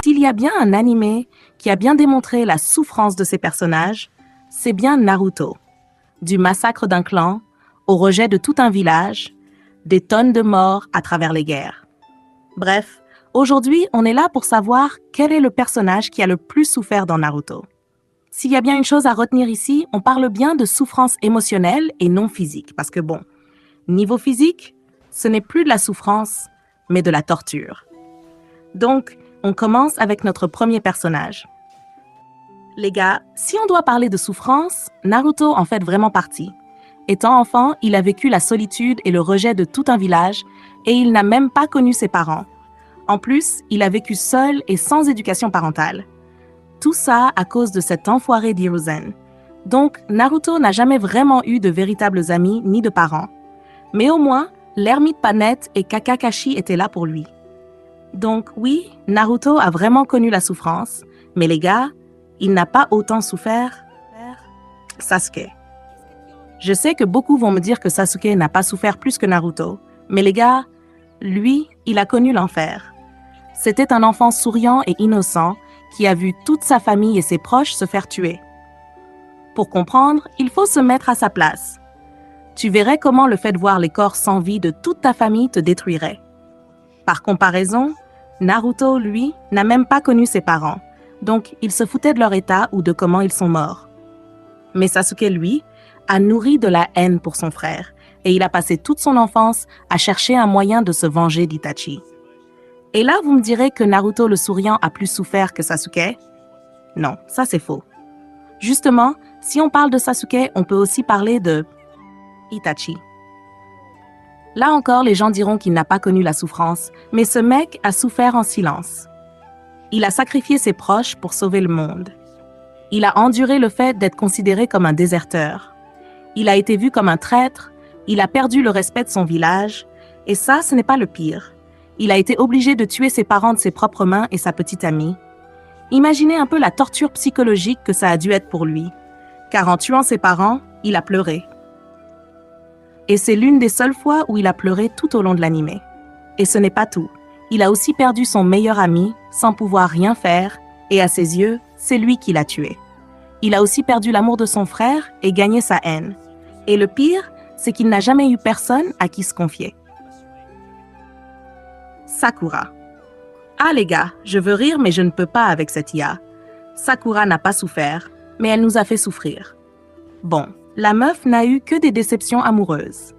S'il y a bien un animé qui a bien démontré la souffrance de ses personnages, c'est bien Naruto. Du massacre d'un clan, au rejet de tout un village, des tonnes de morts à travers les guerres. Bref, aujourd'hui, on est là pour savoir quel est le personnage qui a le plus souffert dans Naruto. S'il y a bien une chose à retenir ici, on parle bien de souffrance émotionnelle et non physique, parce que bon, niveau physique, ce n'est plus de la souffrance, mais de la torture. Donc, on commence avec notre premier personnage. Les gars, si on doit parler de souffrance, Naruto en fait vraiment partie. Étant enfant, il a vécu la solitude et le rejet de tout un village et il n'a même pas connu ses parents. En plus, il a vécu seul et sans éducation parentale. Tout ça à cause de cet enfoiré d'Hiruzen. Donc, Naruto n'a jamais vraiment eu de véritables amis ni de parents. Mais au moins, l'ermite Panette et Kakashi étaient là pour lui. Donc oui, Naruto a vraiment connu la souffrance, mais les gars, il n'a pas autant souffert Sasuke. Je sais que beaucoup vont me dire que Sasuke n'a pas souffert plus que Naruto, mais les gars, lui, il a connu l'enfer. C'était un enfant souriant et innocent qui a vu toute sa famille et ses proches se faire tuer. Pour comprendre, il faut se mettre à sa place. Tu verrais comment le fait de voir les corps sans vie de toute ta famille te détruirait. Par comparaison, Naruto, lui, n'a même pas connu ses parents, donc il se foutait de leur état ou de comment ils sont morts. Mais Sasuke, lui, a nourri de la haine pour son frère, et il a passé toute son enfance à chercher un moyen de se venger d'Itachi. Et là, vous me direz que Naruto le souriant a plus souffert que Sasuke? Non, ça c'est faux. Justement, si on parle de Sasuke, on peut aussi parler de Itachi. Là encore, les gens diront qu'il n'a pas connu la souffrance, mais ce mec a souffert en silence. Il a sacrifié ses proches pour sauver le monde. Il a enduré le fait d'être considéré comme un déserteur. Il a été vu comme un traître, il a perdu le respect de son village, et ça, ce n'est pas le pire. Il a été obligé de tuer ses parents de ses propres mains et sa petite amie. Imaginez un peu la torture psychologique que ça a dû être pour lui, car en tuant ses parents, il a pleuré. Et c'est l'une des seules fois où il a pleuré tout au long de l'anime. Et ce n'est pas tout. Il a aussi perdu son meilleur ami, sans pouvoir rien faire, et à ses yeux, c'est lui qui l'a tué. Il a aussi perdu l'amour de son frère et gagné sa haine. Et le pire, c'est qu'il n'a jamais eu personne à qui se confier. Sakura. Ah les gars, je veux rire mais je ne peux pas avec cette IA. Sakura n'a pas souffert, mais elle nous a fait souffrir. Bon, la meuf n'a eu que des déceptions amoureuses.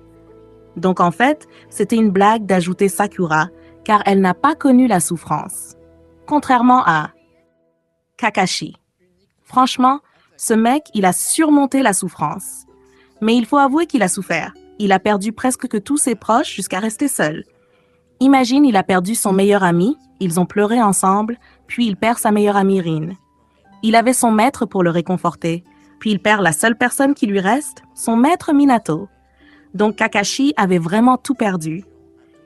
Donc en fait, c'était une blague d'ajouter Sakura, car elle n'a pas connu la souffrance. Contrairement à Kakashi. Franchement, ce mec, il a surmonté la souffrance. Mais il faut avouer qu'il a souffert. Il a perdu presque que tous ses proches jusqu'à rester seul. Imagine, il a perdu son meilleur ami, ils ont pleuré ensemble, puis il perd sa meilleure amie Rin. Il avait son maître pour le réconforter, puis il perd la seule personne qui lui reste, son maître Minato. Donc Kakashi avait vraiment tout perdu.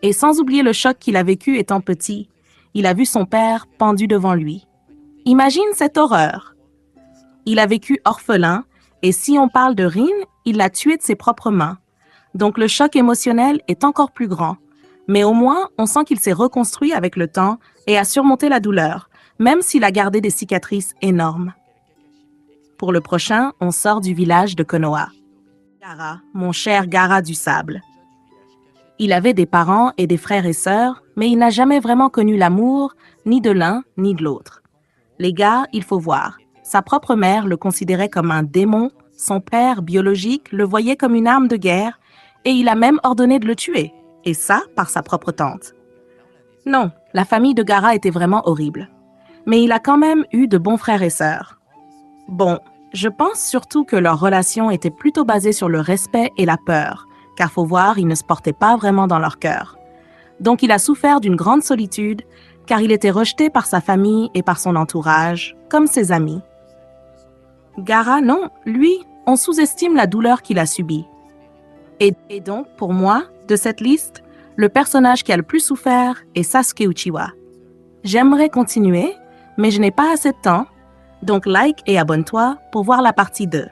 Et sans oublier le choc qu'il a vécu étant petit, il a vu son père pendu devant lui. Imagine cette horreur. Il a vécu orphelin, et si on parle de Rin, il l'a tué de ses propres mains. Donc le choc émotionnel est encore plus grand. Mais au moins, on sent qu'il s'est reconstruit avec le temps et a surmonté la douleur, même s'il a gardé des cicatrices énormes. Pour le prochain, on sort du village de Konoha. Gaara, mon cher Gaara du sable. Il avait des parents et des frères et sœurs, mais il n'a jamais vraiment connu l'amour, ni de l'un, ni de l'autre. Les gars, il faut voir. Sa propre mère le considérait comme un démon, son père biologique le voyait comme une arme de guerre, et il a même ordonné de le tuer, et ça par sa propre tante. Non, la famille de Gaara était vraiment horrible. Mais il a quand même eu de bons frères et sœurs. Bon, je pense surtout que leur relation était plutôt basée sur le respect et la peur, car faut voir, ils ne se portaient pas vraiment dans leur cœur. Donc il a souffert d'une grande solitude, car il était rejeté par sa famille et par son entourage, comme ses amis. Gaara, non, lui, on sous-estime la douleur qu'il a subie. Et donc, pour moi, de cette liste, le personnage qui a le plus souffert est Sasuke Uchiwa. J'aimerais continuer, mais je n'ai pas assez de temps, donc like et abonne-toi pour voir la partie 2.